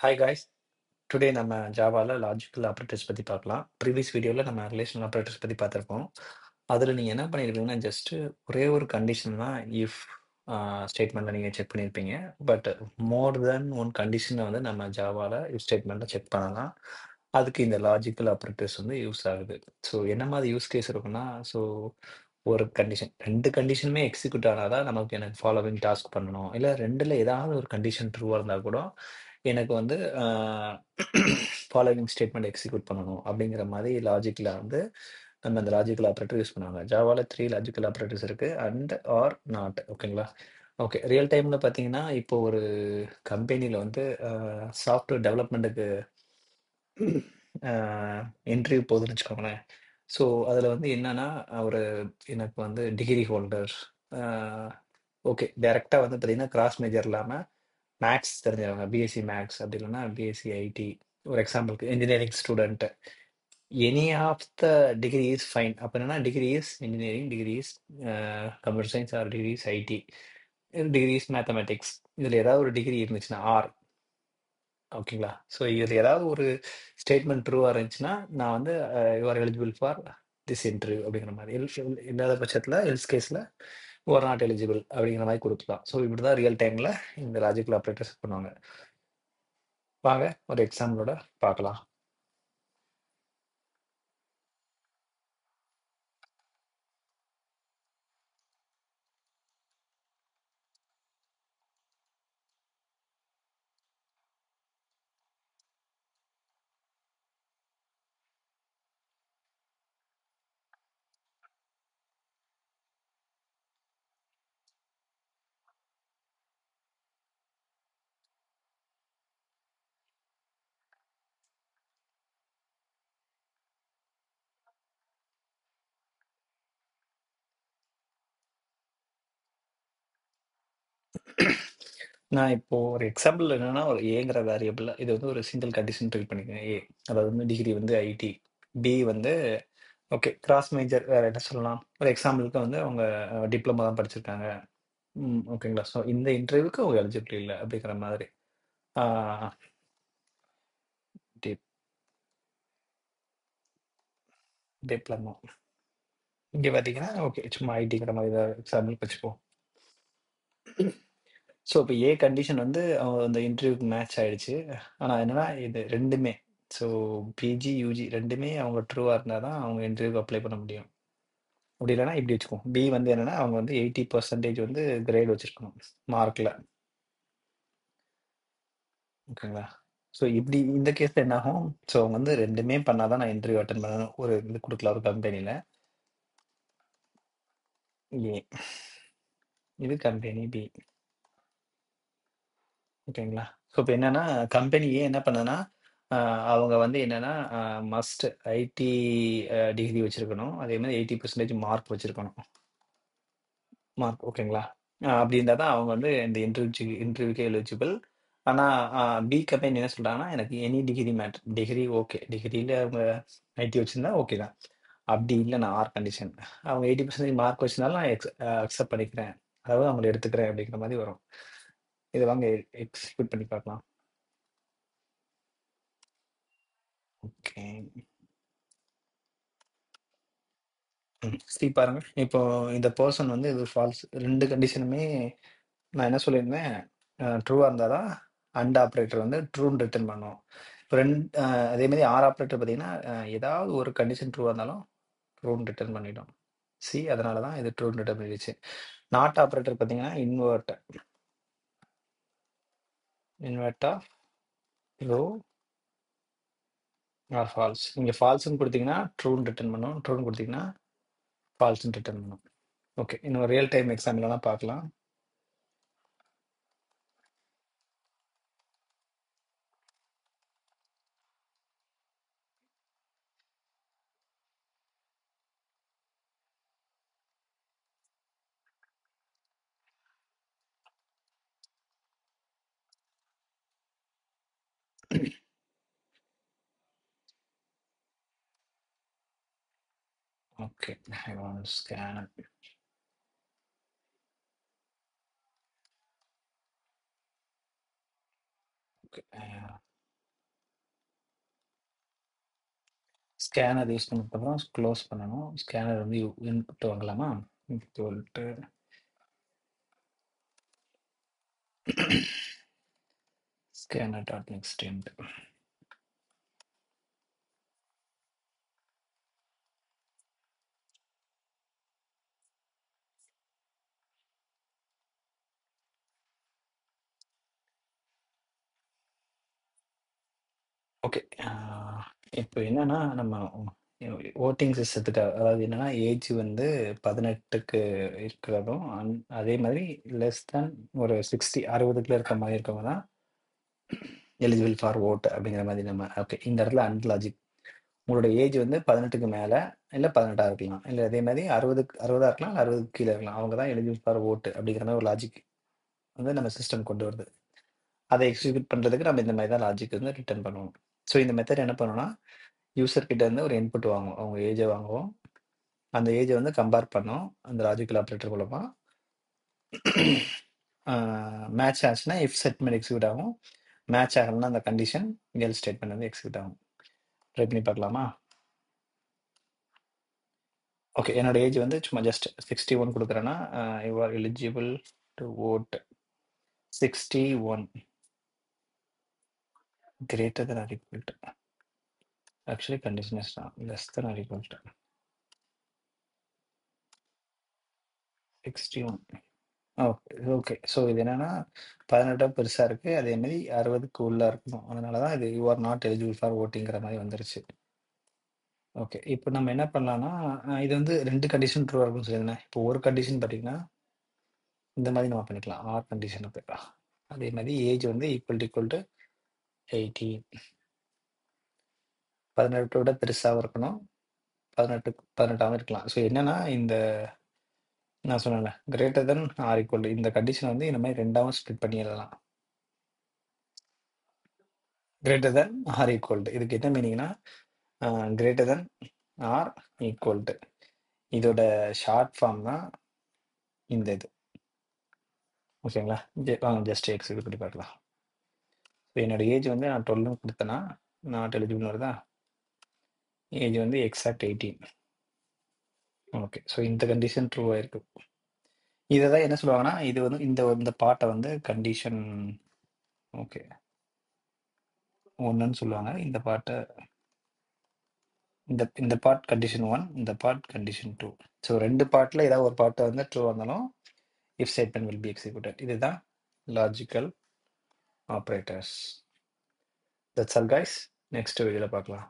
Hi guys. Today நம்ம ஜாவால logical operators பத்தி பார்க்கலாம். ப்ரீவியஸ் வீடியோல நம்ம ரிலேஷனல் ஆப்பரேட்டர்ஸ் பத்தி பார்த்திருப்போம். அதுல நீங்க என்ன பண்ணியிருப்பீங்கன்னா, ஜஸ்ட் ஒரே ஒரு கண்டிஷன் தான் இஃப் ஸ்டேட்மெண்ட்ல நீங்க செக் பண்ணியிருப்பீங்க. பட் மோர் தென் ஒன் கண்டிஷன வந்து நம்ம ஜாவால இஃப் ஸ்டேட்மெண்ட்ல செக் பண்ணலாம். அதுக்கு இந்த லாஜிக்கல் ஆப்பரேட்டர்ஸ் வந்து யூஸ் ஆகுது. ஸோ என்ன மாரி யூஸ் கேஸ் இருக்குன்னா, ஸோ ஒரு கண்டிஷன் 2 கண்டிஷனுமே எக்ஸிக்யூட் ஆனா தான் எனக்கு ஃபாலோவிங் டாஸ்க் பண்ணணும். இல்ல 2ல ஏதாவது ஒரு கண்டிஷன் ட்ரூவா இருந்தா கூட எனக்கு வந்து ஃபாலோவிங் ஸ்டேட்மெண்ட் எக்ஸிக்யூட் பண்ணணும் அப்படிங்கிற மாதிரி லாஜிக்ல வந்து நம்ம அந்த லாஜிக்கல் ஆப்பரேட்டர் யூஸ் பண்ணுவாங்க. ஜாவால 3 லாஜிக்கல் ஆப்பரேட்டர்ஸ் இருக்கு. And, or, not. ஓகேங்களா? ஓகே. ரியல் டைம்ல பார்த்தீங்கன்னா, இப்போ ஒரு கம்பெனில வந்து சாஃப்ட்வேர் டெவலப்மென்ட்க்கு அ இன்டர்வியூ போகுதுன்னு வச்சுக்கோங்களேன். ஸோ அதில வந்து என்னன்னா, ஒரு எனக்கு வந்து டிகிரி ஹோல்டர் அ ஓகே. டைரக்ட்டா வந்து பார்த்தீங்கன்னா, கிராஸ் மேஜர் இல்லாம மேத்ஸ் தெரிஞ்சவங்க. பிஎஸ்சி மேத்ஸ் அப்படி இல்லன்னா பிஎஸ்சி ஐடி. ஒரு எக்ஸாம்பிளுக்கு engineering student. Any of the degree is fine. அப்ப என்னன்னா degree is engineering, degree is computer science or degree is IT, degree is mathematics. இதுல ஏதாவது ஒரு டிகிரி இருந்துச்சுன்னா ஆர். ஓகேங்களா? ஸோ இதுல ஏதாவது ஒரு ஸ்டேட்மெண்ட் ட்ரூவா இருந்துச்சுன்னா, நான் வந்து you are eligible for this interview அப்படிங்கிற மாரி. இல்லாத பட்சத்துல எல்ஸ் கேஸ்ல யூ ஆர் நாட் எலிஜிபிள் அப்படிங்கிற மாரி குடுக்கலாம். ஸோ இப்படிதான் ரியல் டைம்ல இந்த லாஜிக்கல் ஆப்பரேட்டர்ஸ் பண்ணுவாங்க. வாங்க ஒரு எக்ஸாம்பிளோட பார்க்கலாம். நான் இப்போ ஒரு எக்ஸாம்பிள் என்னன்னா, ஒரு ஏங்கிற வேரியபிள் இது வந்து ஒரு சிங்கிள் கண்டிஷன் ட்ரீட் பண்ணிக்கங்க. ஏ அதாவது வந்து டிகிரி வந்து ஐடி, பி வந்து ஓகே கிராஸ் மேஜர் வேற என்ன சொல்லலாம்? ஒரு எக்ஸாம்பிளுக்கு வந்து அவங்க டிப்ளமோ தான் படிச்சிருக்காங்க. ஓகேங்களா? ஸோ இந்த இன்டர்வியூக்கு அவங்க எலிஜிபிள் இல்ல அப்படிங்கிற மாதிரி. ஆ டிப் டிப்ளமோ. இங்க பார்த்தீங்கன்னா, ஓகே சும்மா ஐடிங்கிற மாதிரி ஏதாவது எக்ஸாம்பிளுக்கு வச்சுப்போம். ஸோ இப்போ ஏ கண்டிஷன் வந்து அந்த இன்டர்வியூக்கு மேட்ச் ஆயிடுச்சு. ஆனா என்னன்னா, இது 2மே ஸோ பிஜி, யுஜி 2மே அவங்க ட்ரூவா இருந்தா தான் அவங்க இன்டர்வியூக்கு அப்ளை பண்ண முடியும். அப்படி இல்லன்னா இப்படி வச்சுக்குவோம். பி வந்து என்னன்னா, அவங்க வந்து 80% வந்து கிரேட் வச்சிருக்கணும் மார்க்ல. ஓகேங்களா? ஸோ இப்படி இந்த கேஸ்ல என்ன ஆகும்? ஸோ அவங்க வந்து 2மே பண்ணா தான் நான் இன்டர்வியூ அட்டெண்ட் பண்ணணும். ஒரு இது குடுக்கலாம் ஒரு கம்பெனில. ஏ. இது கம்பெனி பி. ஓகேங்களா? ஸோ இப்ப என்னன்னா, கம்பெனி ஏ என்ன பண்ணுதுன்னா, அ அவங்க வந்து என்னன்னா, மஸ்ட் ஐடி டிகிரி வச்சிருக்கணும். அதே மாரி 80% மார்க் வச்சிருக்கணும். மார்க் ஓகேங்களா? அப்படி இருந்தா தான் அவங்க வந்து இந்த இன்டர்வியூக்கு எலிஜிபிள். ஆனா பி கம்பெனி என்ன சொல்றாங்கன்னா, எனக்கு any degree matter. Degree okay. டிகிரில அவங்க ஐடி வச்சிருந்தா ஓகே தான். அப்படி இல்ல நான் ஆர் கண்டிஷன். அவங்க 80% மார்க் வச்சிருந்தாலும் நான் அக்செப்ட் பண்ணிக்கிறேன். அதாவது அவங்கள எடுத்துக்கிறேன் அப்படிங்கிற மாரி வரும். இத வாங்க எக்ஸிக்யூட் பண்ணி பார்க்கலாம். ஓகே. பாருங்க. இப்போ இந்த பெர்சன் வந்து இது ஃபால்ஸ். 2 கண்டிஷனுமே நான் என்ன சொல்லியிருந்தேன், ட்ரூவா இருந்தா தான் அண்ட் ஆப்பரேட்டர் வந்து ட்ரூன்னு ரிட்டர்ன் பண்ணும். இப்ப அதே மாரி ஆர் ஆப்பரேட்டர் பார்த்தீங்கன்னா, ஏதாவது ஒரு கண்டிஷன் ட்ரூவா இருந்தாலும் ட்ரூன்னு ரிட்டர்ன் பண்ணிடும். அதனால தான் இது ட்ரூன்னு ரிட்டர்ன் பண்ணிடுச்சு. நாட் ஆப்பரேட்டர் பார்த்தீங்கன்னா, invert of true or false. நீங்க ஃபால்ஸ்ன்னு குடுத்தீங்கன்னா, ட்ரூன்னு ரிட்டர்ன் பண்ணும். ட்ரூன்னு குடுத்தீங்கன்னா, ஃபால்ஸ்ன்னு ரிட்டர்ன் பண்ணும். ஓகே. இன்னும் ரியல் டைம் எக்ஸாம்பிள் வேணா பார்க்கலாம். Okay. I want to scan. Okay. Scanner use பண்ணதுக்கப்புறம் க்ளோஸ் பண்ணணும். ஸ்கேனர் வந்து இன்புட் வாங்கலாமா? சொல்லிட்டு scanner dot next end. Okay. இப்போ என்னன்னா நம்ம ஓட்டிங் சிஸ்டத்துக்கு அதாவது என்னன்னா ஏஜ் வந்து 18க்கு இருக்கிறதும் அதே மாதிரி லெஸ் தேன் ஒரு 60 இருக்க மாதிரி இருக்கவங்க தான் எலிஜிபிள் ஃபார் ஓட் அப்படிங்கிற மாதிரி நம்ம ஓகே. இந்த இடத்துல அண்ட் லாஜிக் உங்களோட ஏஜ் வந்து 18க்கு மேலே இல்லை 18 இருக்கலாம், இல்லை அதே மாதிரி 60 இருக்கலாம், 60க்கு கீழே இருக்கலாம். அவங்க தான் எலிஜிபிள் ஃபார் ஓட்டு அப்படிங்கிற மாதிரி ஒரு லாஜிக் வந்து நம்ம சிஸ்டம் கொண்டு வருது. அதை எக்ஸிக்யூட் பண்ணுறதுக்கு நம்ம இந்த மாதிரி தான் லாஜிக் வந்து ரிட்டர்ன் பண்ணுவோம். ஸோ இந்த மெத்தட் என்ன பண்ணணும்னா யூசர் கிட்ட இருந்து ஒரு இன்புட் வாங்குவோம், அவங்க ஏஜை வாங்குவோம், அந்த ஏஜை வந்து கம்பேர் பண்ணோம் அந்த லாஜிக்கல் ஆப்ரேட்டர் மூலமாக. மேட்ச் ஆச்சுன்னா இஃப் ஸ்டேட்மெண்ட் எக்ஸிக்யூட் ஆகும், மேட்ச் ஆகணும்னா அந்த கண்டிஷன் எல் ஸ்டேட்மெண்ட் வந்து எக்ஸிக்யூட் ஆகும். ட்ரை பண்ணி பார்க்கலாமா? ஓகே, என்னோட ஏஜ் வந்து சும்மா ஜஸ்ட் 61 கொடுக்குறேன்னா you are eligible to vote 61 greater than or equal to. Actually condition is less than or equal to 61. Okay okay. So இது என்னன்னா 18 பெருசாக இருக்குது, அதே மாதிரி 60க்கு உள்ளே இருக்கணும். அதனால தான் இது you are not eligible for ஓட்டிங்கிற மாதிரி வந்துருச்சு. ஓகே, இப்போ நம்ம என்ன பண்ணலாம்னா இது வந்து 2 கண்டிஷன் ட்ரூ இருக்கும்னு சொல்லியிருந்தேன். இப்போ ஒரு கண்டிஷன் பார்த்தீங்கன்னா இந்த மாதிரி நம்ம பண்ணிக்கலாம், ஆர் கண்டிஷனுக்கு. அதே மாதிரி ஏஜ் வந்து ஈக்குவல் டு 18, 18 பெருசாகவும் இருக்கணும், 18ஆகவும் இருக்கலாம். ஸோ என்னன்னா இந்த நான் சொன்னேன்ல கிரேட்டர் தென் ஆர் ஈக்குவல் இந்த கண்டிஷன் வந்து இந்த மாதிரி ரெண்டாவும் ஸ்ப்ளிட் பண்ணி எழுதலாம். கிரேட்டர் தென் ஆர் ஈக்குவல் இதுக்கு என்ன மீனிங்னா கிரேட்டர் தென் ஆர் ஈக்குவல் இதோட ஷார்ட் ஃபார்ம் தான் இந்த இது. ஓகேங்களா? ஜஸ்ட் எக்ஸிக்யூட் பண்ணி பார்க்கலாம். ஸோ என்னோட ஏஜ் வந்து நான் 12 கொடுத்தேன்னா நாட் எலிஜிபிள் வருதா? ஏஜ் வந்து எக்ஸாக்ட் 18. ஓகே, ஸோ இந்த கண்டிஷன் ட்ரூ ஆயிருக்கு. இதை தான் என்ன சொல்லுவாங்கன்னா இது வந்து இந்த பாட்டை வந்து கண்டிஷன் ஓகே 1ன்னு சொல்லுவாங்க. இந்த பாட்டை இந்த பார்ட் கண்டிஷன் 1, இந்த பார்ட் கண்டிஷன் 2. ஸோ 2 பார்ட்டில் ஏதாவது ஒரு பார்ட்டை வந்து ட்ரூ வந்தாலும் if statement will be executed. இதுதான் logical operators. That's all guys. Next வீடியோவில் பார்க்கலாம்.